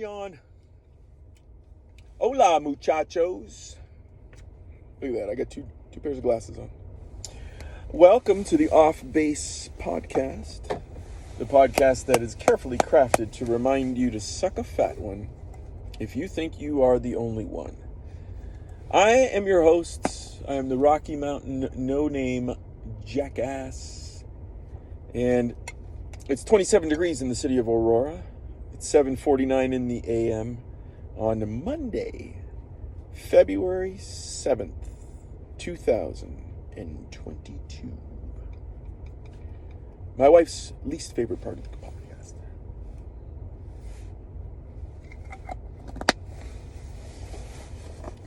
yawn. Hola, muchachos. Look at that. I got two pairs of glasses on. Welcome to the Off Base Podcast. The podcast that is carefully crafted to remind you to suck a fat one if you think you are the only one. I am your host. I am the Rocky Mountain no-name Jackass. And it's 27 degrees in the city of Aurora. It's 7:49 in the a.m. on Monday, February 7th, 2022. My wife's least favorite part of the podcast.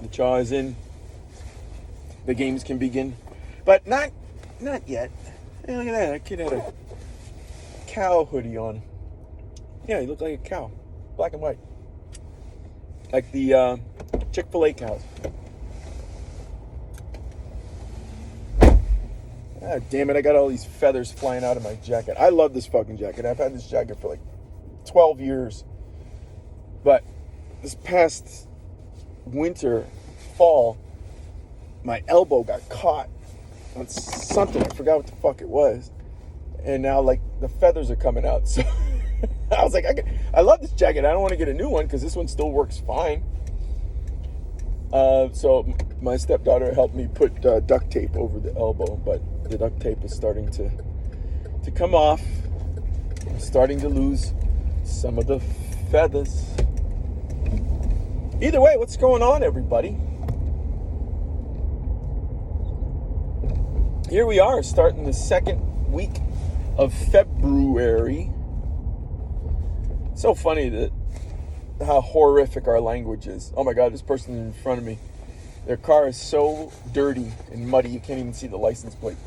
The chaw is in. The games can begin. But not yet. Hey, look at that. That kid had a cow hoodie on. Yeah, he looked like a cow. Black and white. Like the Chick-fil-A cows. Ah, damn it, I got all these feathers flying out of my jacket. I love this fucking jacket. I've had this jacket for like 12 years. But this past fall, my elbow got caught on something. I forgot what the fuck it was. And now, like, the feathers are coming out. So I was like, I love this jacket. I don't want to get a new one because this one still works fine. So my stepdaughter helped me put duct tape over the elbow, but the duct tape is starting to come off. I'm starting to lose some of the feathers. Either way, what's going on, everybody? Here we are, starting the second week of February. So funny that how horrific our language is. Oh my God, this person in front of me, their car is so dirty and muddy you can't even see the license plate.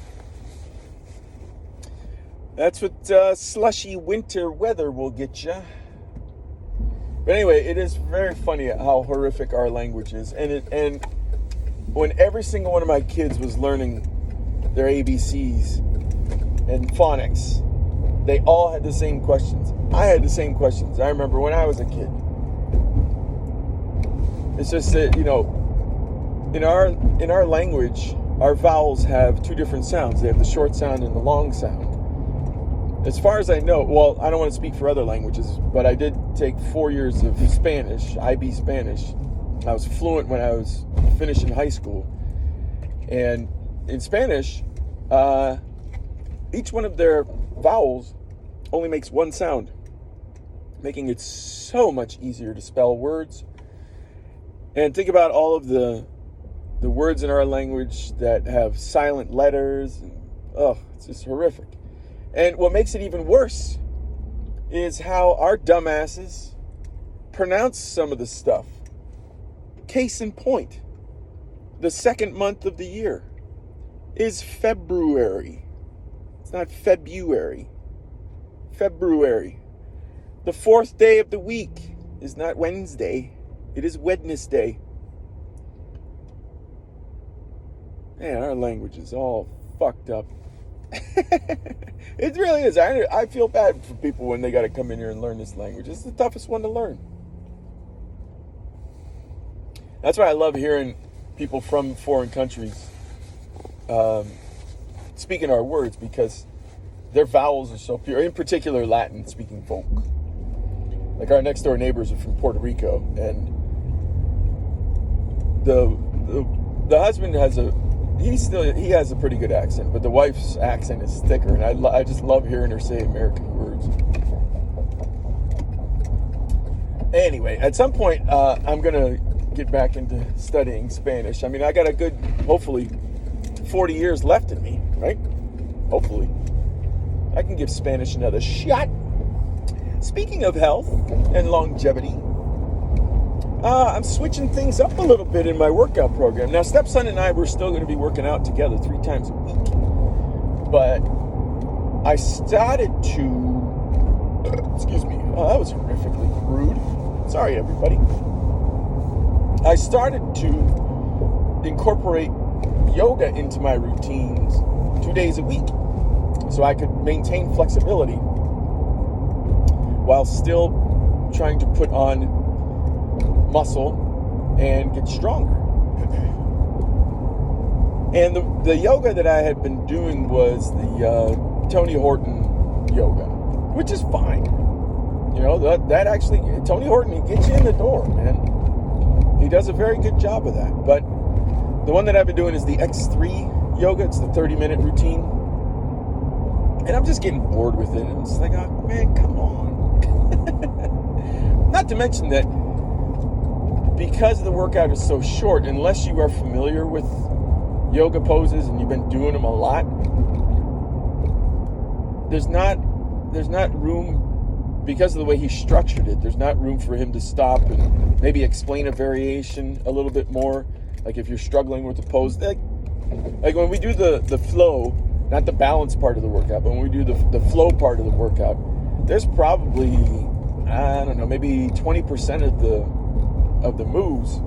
That's what slushy winter weather will get you. But anyway, it is very funny how horrific our language is. And when every single one of my kids was learning their ABCs and phonics, they all had the same questions. I had the same questions. I remember when I was a kid. It's just that, you know, in our language, our vowels have two different sounds. They have the short sound and the long sound. As far as I know, well, I don't want to speak for other languages, but I did take 4 years of Spanish, IB Spanish. I was fluent when I was finishing high school. And in Spanish, each one of their vowels only makes one sound, making it so much easier to spell words. And think about all of the words in our language that have silent letters. And, it's just horrific. And what makes it even worse is how our dumbasses pronounce some of the stuff. Case in point, the second month of the year is February. It's not February. February. The fourth day of the week is not Wednesday. It is Wednesday. Man, our language is all fucked up. It really is. I feel bad for people when they got to come in here and learn this language. It's the toughest one to learn. That's why I love hearing people from foreign countries speaking our words, because their vowels are so pure. In particular, Latin-speaking folk. Like our next door neighbors are from Puerto Rico, and the husband has he has a pretty good accent, but the wife's accent is thicker, and I just love hearing her say American words. Anyway, at some point, I'm gonna get back into studying Spanish. I mean, I got a good, hopefully, 40 years left in me, right? Hopefully, I can give Spanish another shot. Speaking of health and longevity, I'm switching things up a little bit in my workout program. Now, stepson and I, we're still going to be working out together 3 times a week. But I started to... excuse me. Oh, that was horrifically rude. Sorry, everybody. I started to incorporate yoga into my routines 2 days a week so I could maintain flexibility while still trying to put on muscle and get stronger. And the yoga that I had been doing was the Tony Horton yoga, which is fine. You know, that actually, Tony Horton, he gets you in the door, man. He does a very good job of that. But the one that I've been doing is the X3 yoga. It's the 30-minute routine. And I'm just getting bored with it. And it's like, oh, man, come on. Not to mention that because the workout is so short, unless you are familiar with yoga poses and you've been doing them a lot, there's not room, because of the way he structured it, there's not room for him to stop and maybe explain a variation a little bit more. Like if you're struggling with the pose, like when we do the flow, not the balance part of the workout, but when we do the flow part of the workout, there's probably, I don't know, maybe 20% of the moves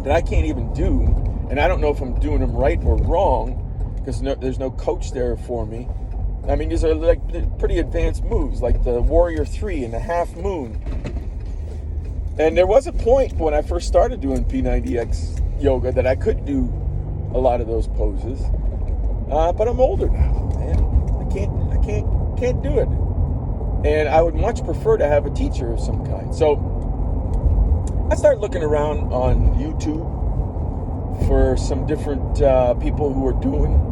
that I can't even do. And I don't know if I'm doing them right or wrong, because there's no coach there for me. I mean, these are like pretty advanced moves, like the Warrior 3 and the Half Moon. And there was a point when I first started doing P90X yoga that I could do a lot of those poses. But I'm older now, man. I can't do it. And I would much prefer to have a teacher of some kind. So I started looking around on YouTube for some different people who are doing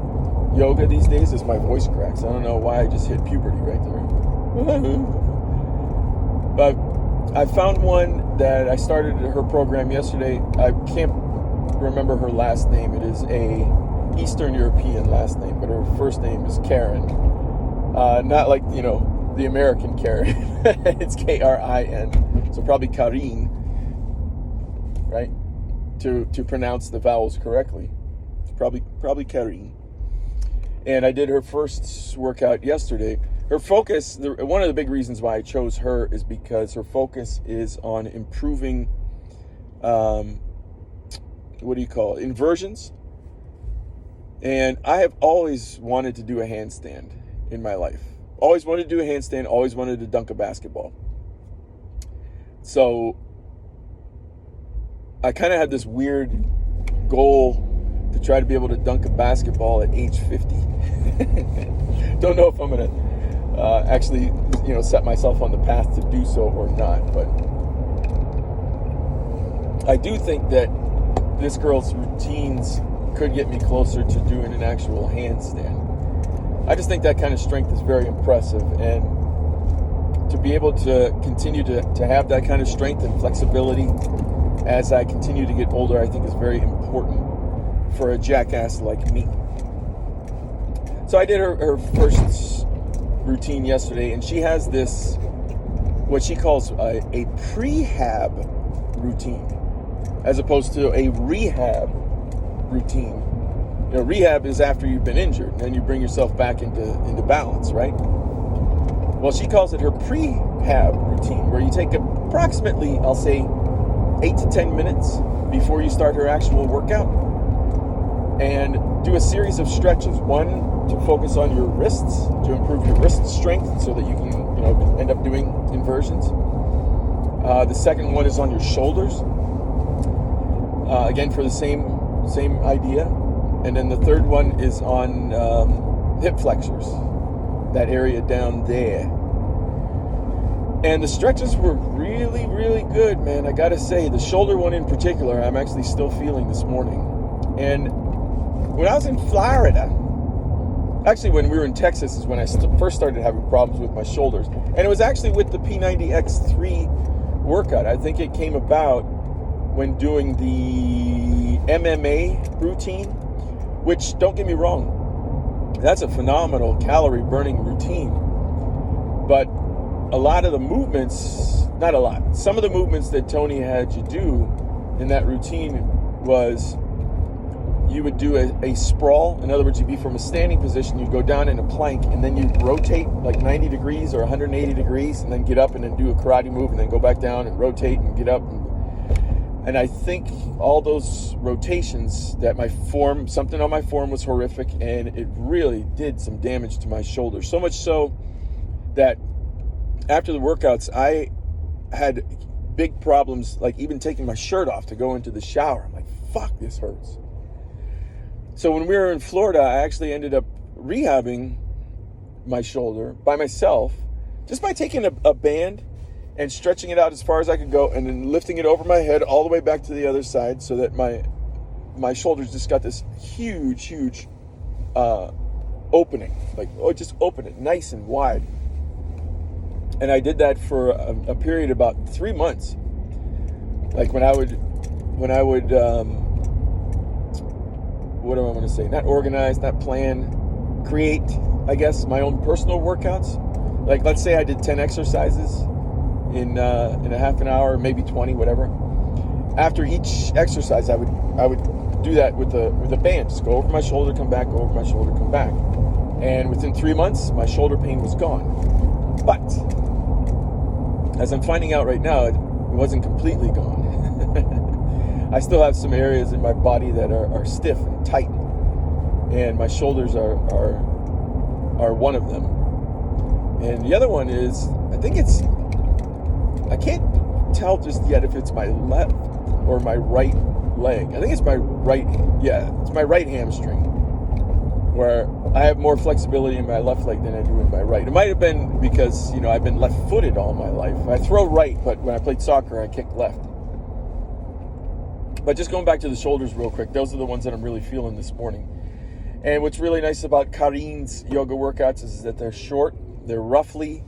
yoga these days. As my voice cracks, I don't know why I just hit puberty right there. But I found one that I started her program yesterday. I can't remember her last name. It is a Eastern European last name, but her first name is Karen. Not like, you know, the American Karen. It's K-R-I-N. So probably Karine, right? To pronounce the vowels correctly. It's probably Karine. And I did her first workout yesterday. Her focus, one of the big reasons why I chose her is because her focus is on improving, inversions. And I have always wanted to do a handstand in my life. Always wanted to do a handstand, always wanted to dunk a basketball. So I kind of had this weird goal to try to be able to dunk a basketball at age 50. Don't know if I'm going to actually, set myself on the path to do so or not. But I do think that this girl's routines could get me closer to doing an actual handstand. I just think that kind of strength is very impressive, and to be able to continue to have that kind of strength and flexibility as I continue to get older, I think is very important for a jackass like me. So I did her first routine yesterday, and she has this, what she calls a prehab routine, as opposed to a rehab routine. Rehab is after you've been injured, and then you bring yourself back into balance, right? Well, she calls it her prehab routine, where you take approximately, I'll say, 8 to 10 minutes before you start her actual workout, and do a series of stretches. One, to focus on your wrists, to improve your wrist strength so that you can, end up doing inversions. The second one is on your shoulders, again for the same idea. And then the third one is on hip flexors, that area down there. And the stretches were really, really good, man. I gotta say, the shoulder one in particular, I'm actually still feeling this morning. And when I was in Florida, actually when we were in Texas is when I first started having problems with my shoulders. And it was actually with the P90X3 workout. I think it came about when doing the MMA routine, which, don't get me wrong, that's a phenomenal calorie burning routine. But a lot of the movements, not a lot, some of the movements that Tony had you do in that routine was you would do a sprawl. In other words, you'd be from a standing position, you'd go down in a plank, and then you'd rotate like 90 degrees or 180 degrees, and then get up and then do a karate move, and then go back down and rotate and get up. And I think all those rotations that something on my form was horrific, and it really did some damage to my shoulder. So much so that after the workouts, I had big problems, like even taking my shirt off to go into the shower. I'm like, fuck, this hurts. So when we were in Florida, I actually ended up rehabbing my shoulder by myself, just by taking a band and stretching it out as far as I could go, and then lifting it over my head all the way back to the other side, so that my shoulders just got this huge opening, like, just open it nice and wide. And I did that for a period of about 3 months. Like when I would what do I want to say? Not organize, not plan, create, I guess, my own personal workouts. Like, let's say I did 10 exercises in a half an hour, maybe 20, whatever. After each exercise, I would do that with a band. Just go over my shoulder, come back, go over my shoulder, come back. And within 3 months, my shoulder pain was gone. But as I'm finding out right now, it wasn't completely gone. I still have some areas in my body that are stiff and tight, and my shoulders are one of them. And the other one is, I can't tell just yet if it's my left or my right leg. I think it's my right hamstring, where I have more flexibility in my left leg than I do in my right. It might have been because, I've been left-footed all my life. I throw right, but when I played soccer, I kicked left. But just going back to the shoulders real quick, those are the ones that I'm really feeling this morning. And what's really nice about Karin's yoga workouts is that they're short. They're roughly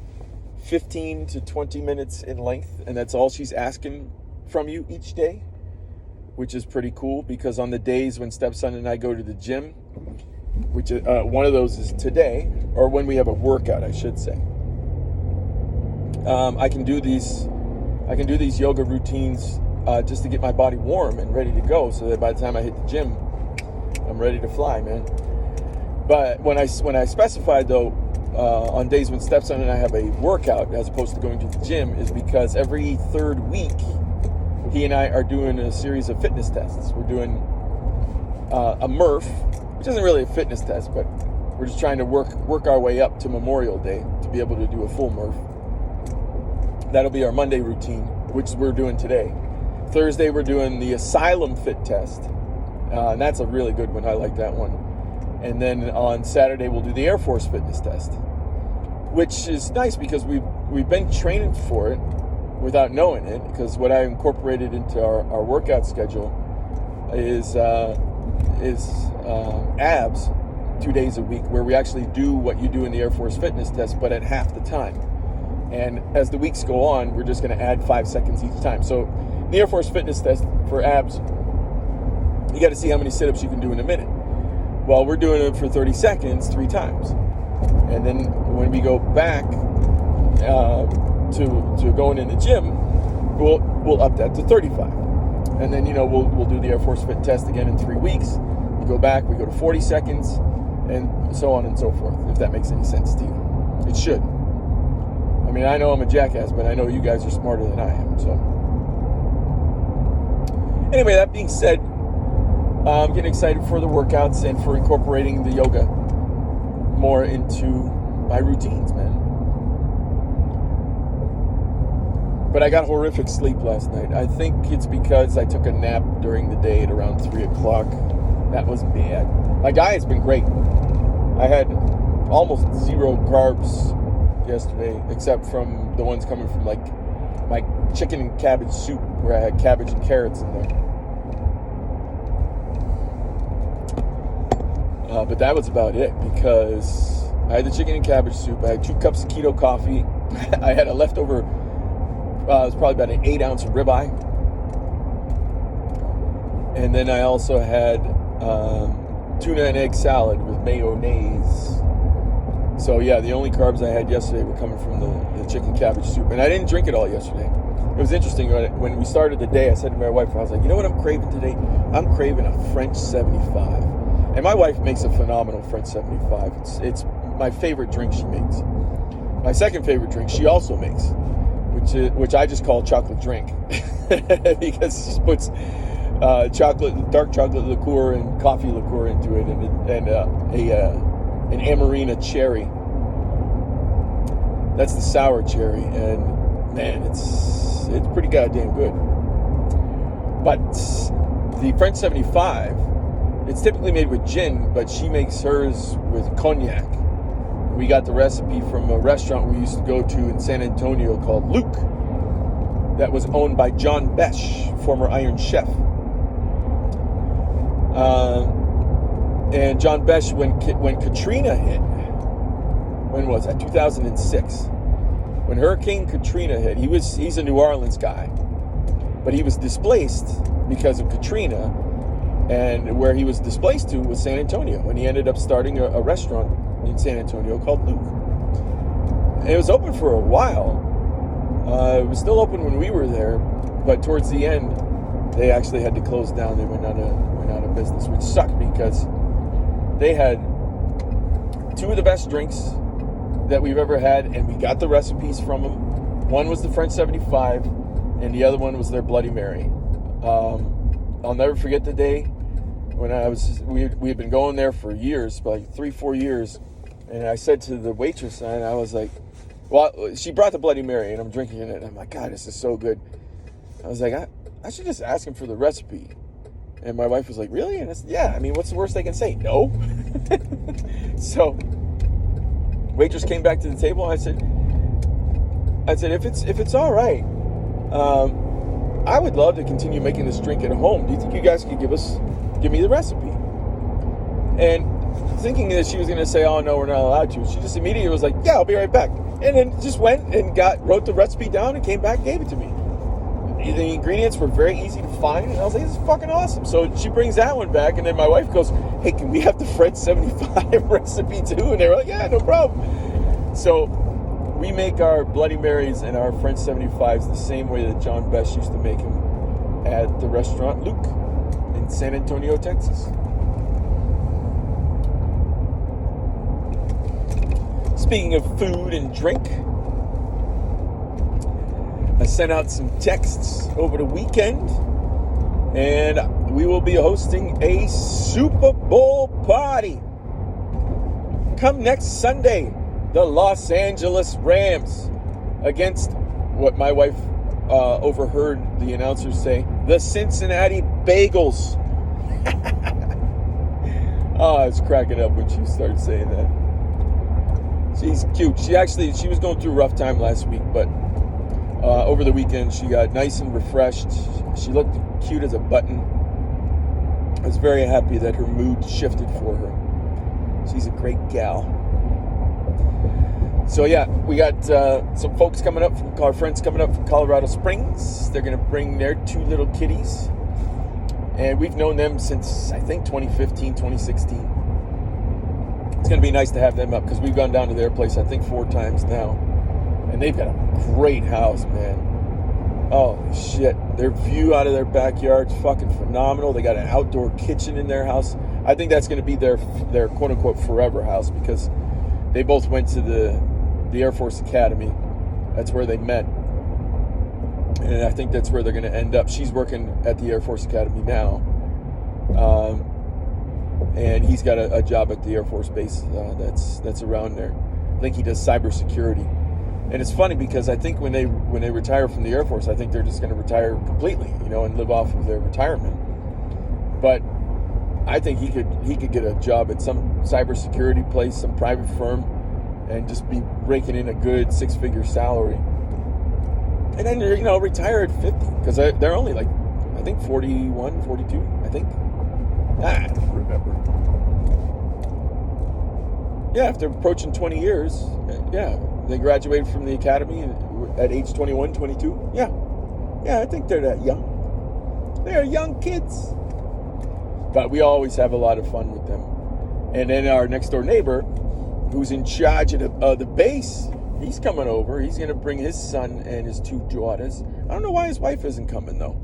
15 to 20 minutes in length, and that's all she's asking from you each day, which is pretty cool, because on the days when stepson and I go to the gym, which one of those is today, or when we have a workout, I should say, I can do these yoga routines just to get my body warm and ready to go, so that by the time I hit the gym, I'm ready to fly, man. But when I specified, though, on days when stepson and I have a workout as opposed to going to the gym, is because every third week he and I are doing a series of fitness tests. We're doing a Murph, which isn't really a fitness test, but we're just trying to work our way up to Memorial Day to be able to do a full Murph. That'll be our Monday routine, which we're doing today. Thursday, we're doing the Asylum Fit test, and that's a really good one. I like that one. And then on Saturday, we'll do the Air Force fitness test, which is nice because we've been training for it without knowing it, because what I incorporated into our workout schedule is abs 2 days a week, where we actually do what you do in the Air Force fitness test, but at half the time. And as the weeks go on, we're just going to add 5 seconds each time. So the Air Force fitness test for abs, you got to see how many sit-ups you can do in a minute. Well, we're doing it for 30 seconds 3 times. And then when we go back to going in the gym, we'll up that to 35. And then, we'll do the Air Force Fit test again in 3 weeks. We go back, we go to 40 seconds, and so on and so forth, if that makes any sense to you. It should. I mean, I know I'm a jackass, but I know you guys are smarter than I am, so. Anyway, that being said, I'm getting excited for the workouts and for incorporating the yoga more into my routines, man. But I got horrific sleep last night. I think it's because I took a nap during the day at around 3 o'clock. That was bad. My diet's been great. I had almost 0 carbs yesterday, except from the ones coming from like my chicken and cabbage soup, where I had cabbage and carrots in there. But that was about it, because I had the chicken and cabbage soup. I had 2 cups of keto coffee. I had a leftover, it was probably about an 8-ounce ribeye. And then I also had tuna and egg salad with mayonnaise. So yeah, the only carbs I had yesterday were coming from the chicken cabbage soup. And I didn't drink it all yesterday. It was interesting, when we started the day, I said to my wife, I was like, you know what I'm craving today? I'm craving a French 75. And my wife makes a phenomenal French 75. It's my favorite drink she makes. My second favorite drink she also makes, which I just call chocolate drink, because she puts dark chocolate liqueur and coffee liqueur into it, and an Amarena cherry. That's the sour cherry, and man, it's pretty goddamn good. But the French 75, it's typically made with gin, but she makes hers with cognac. We got the recipe from a restaurant we used to go to in San Antonio called Luke, that was owned by John Besh, former Iron Chef. And John Besh, when Katrina hit, when was that? 2006. When Hurricane Katrina hit, he's a New Orleans guy, but he was displaced because of Katrina, and where he was displaced to was San Antonio, and he ended up starting a restaurant in San Antonio called Luke. And it was open for a while. It was still open when we were there, but towards the end, they actually had to close down. They went out of business, which sucked because they had two of the best drinks that we've ever had, and we got the recipes from them. One was the French 75, and the other one was their Bloody Mary. I'll never forget the day when we had been going there for years, like 3-4 years, and I said to the waitress, and I was like, well, she brought the Bloody Mary, and I'm drinking it, and I'm like, God, this is so good. I was like, I should just ask him for the recipe. And my wife was like, really? And I said, yeah, I mean, what's the worst they can say? No. So, waitress came back to the table, and I said, if it's all right, I would love to continue making this drink at home. Do you think you guys could give me the recipe? And thinking that she was going to say, oh, no, we're not allowed to, she just immediately was like, yeah, I'll be right back. And then just went and wrote the recipe down and came back and gave it to me. The ingredients were very easy to find, and I was like, this is fucking awesome. So she brings that one back, and then my wife goes, hey, can we have the French 75 recipe too? And they were like, yeah, no problem. So we make our Bloody Marys and our French 75s the same way that John Besh used to make them at the restaurant Luke in San Antonio, Texas. Speaking of food and drink, I sent out some texts over the weekend, and we will be hosting a Super Bowl party. Come next Sunday, the Los Angeles Rams against what my wife overheard the announcers say, the Cincinnati Bagels. Oh, I was cracking up when she started saying that. She's cute. She was going through a rough time last week, but over the weekend she got nice and refreshed. She looked cute as a button. I was very happy that her mood shifted for her. She's a great gal. So yeah, we got some folks coming up our friends coming up from Colorado Springs. They're going to bring their two little kitties. And we've known them since, I think, 2015, 2016. It's going to be nice to have them up because we've gone down to their place, I think, 4 times now. And they've got a great house, man. Oh, shit. Their view out of their backyard's fucking phenomenal. They got an outdoor kitchen in their house. I think that's going to be their quote-unquote forever house because they both went to the Air Force Academy. That's where they met. And I think that's where they're going to end up. She's working at the Air Force Academy now. And he's got a job at the Air Force Base that's around there. I think he does cybersecurity. And it's funny because I think when they retire from the Air Force, I think they're just going to retire completely, and live off of their retirement. But I think he could get a job at some cybersecurity place, some private firm, and just be raking in a good 6-figure salary. And then, retire at 50 because they're only like, I think 41, 42, I think. I don't remember. Yeah, if they're approaching 20 years, yeah, they graduated from the academy at age 21, 22. Yeah, I think they're that young. They're young kids. But we always have a lot of fun with them. And then our next door neighbor, who's in charge of the base, he's coming over. He's going to bring his son and his 2 daughters. I don't know why his wife isn't coming, though.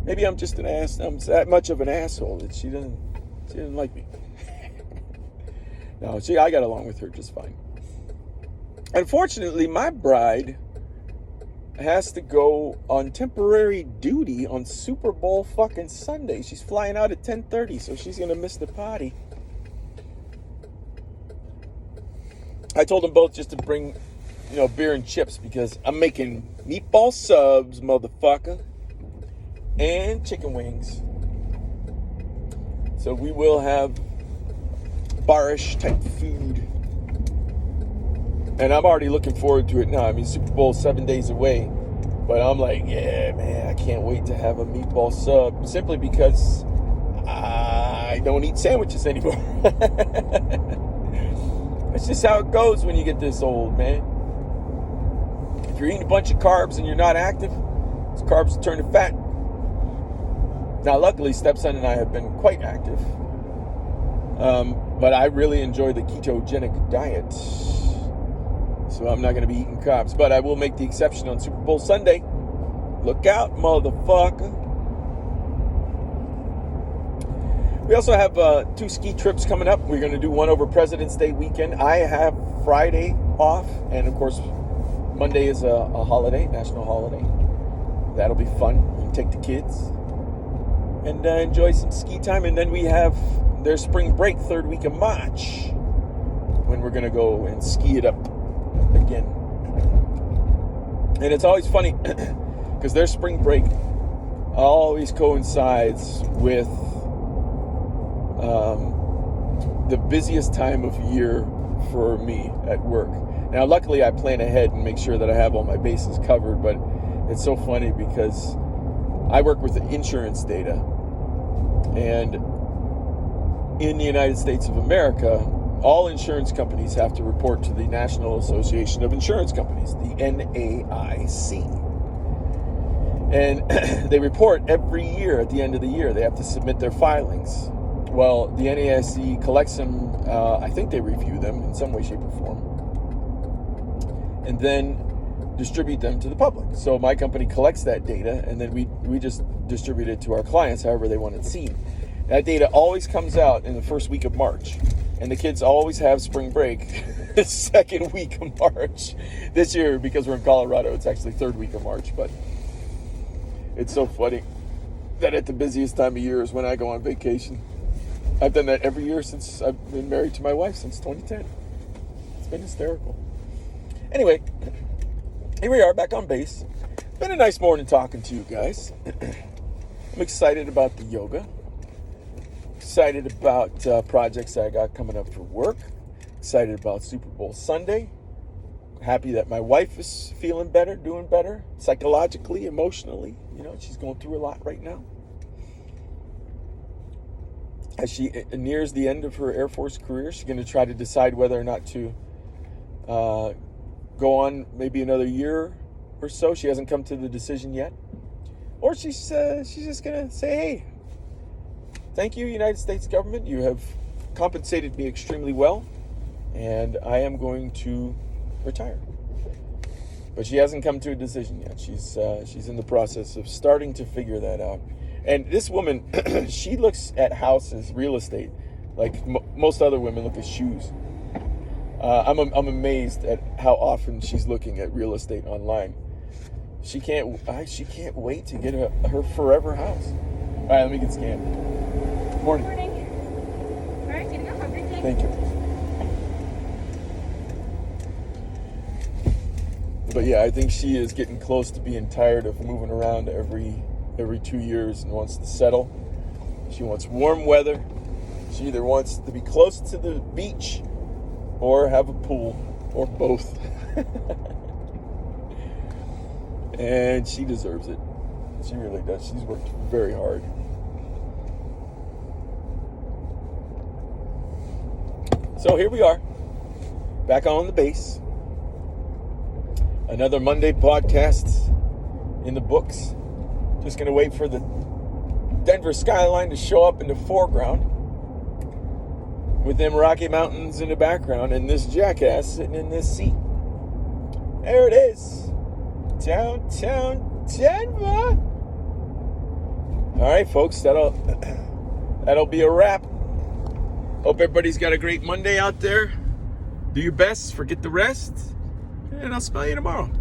Maybe I'm just an ass. I'm that much of an asshole that she didn't like me. No, I got along with her just fine. Unfortunately, my bride has to go on temporary duty on Super Bowl fucking Sunday. She's flying out at 10:30, so she's going to miss the party. I told them both just to bring beer and chips because I'm making meatball subs, motherfucker, and chicken wings. So we will have barish type food. And I'm already looking forward to it now. I mean, Super Bowl 7 days away. But I'm like, yeah, man, I can't wait to have a meatball sub. Simply because I don't eat sandwiches anymore. That's just how it goes when you get this old, man. If you're eating a bunch of carbs and you're not active, those carbs turn to fat. Now, luckily, stepson and I have been quite active. But I really enjoy the ketogenic diet. So I'm not going to be eating carbs. But I will make the exception on Super Bowl Sunday. Look out, motherfucker. We also have 2 ski trips coming up. We're going to do one over President's Day weekend. I have Friday off. And, of course, Monday is a holiday, national holiday. That'll be fun. We can take the kids and enjoy some ski time. And then we have their spring break, 3rd week of March, when we're going to go and ski it up again. And it's always funny because their spring break always coincides with the busiest time of year for me at work. Now, luckily, I plan ahead and make sure that I have all my bases covered, but it's so funny because I work with the insurance data, and in the United States of America, all insurance companies have to report to the National Association of Insurance Companies, the NAIC. And they report every year at the end of the year. They have to submit their filings. Well, the NAIC collects them, I think they review them in some way, shape, or form, and then distribute them to the public. So my company collects that data, and then we just distribute it to our clients however they want it seen. That data always comes out in the 1st week of March, and the kids always have spring break the 2nd week of March. This year, because we're in Colorado, it's actually 3rd week of March, but it's so funny that at the busiest time of year is when I go on vacation. I've done that every year since I've been married to my wife, since 2010. It's been hysterical. Anyway, here we are back on base. Been a nice morning talking to you guys. I'm excited about the yoga. Excited about projects that I got coming up for work. Excited about Super Bowl Sunday. Happy that my wife is feeling better, doing better, psychologically, emotionally. She's going through a lot right now. As she nears the end of her Air Force career, she's going to try to decide whether or not to go on maybe another year or so. She hasn't come to the decision yet. Or she's just going to say, hey, thank you, United States government. You have compensated me extremely well, and I am going to retire. But she hasn't come to a decision yet. She's in the process of starting to figure that out. And this woman, she looks at houses, real estate, like most other women look at shoes. I'm amazed at how often she's looking at real estate online. She can't wait to get her forever house. All right, let me get scanned. Morning. Morning. All right, here you go. Have a great day. Thank you. But yeah, I think she is getting close to being tired of moving around every 2 years and wants to settle. She wants warm weather. She either wants to be close to the beach or have a pool, or both. And she deserves it. She really does. She's worked very hard. So here we are, back on the base. Another Monday podcast in the books. Just going to wait for the Denver skyline to show up in the foreground with them Rocky Mountains in the background and this jackass sitting in this seat. There it is. Downtown Denver. All right, folks, that'll be a wrap. Hope everybody's got a great Monday out there. Do your best, forget the rest, and I'll smell you tomorrow.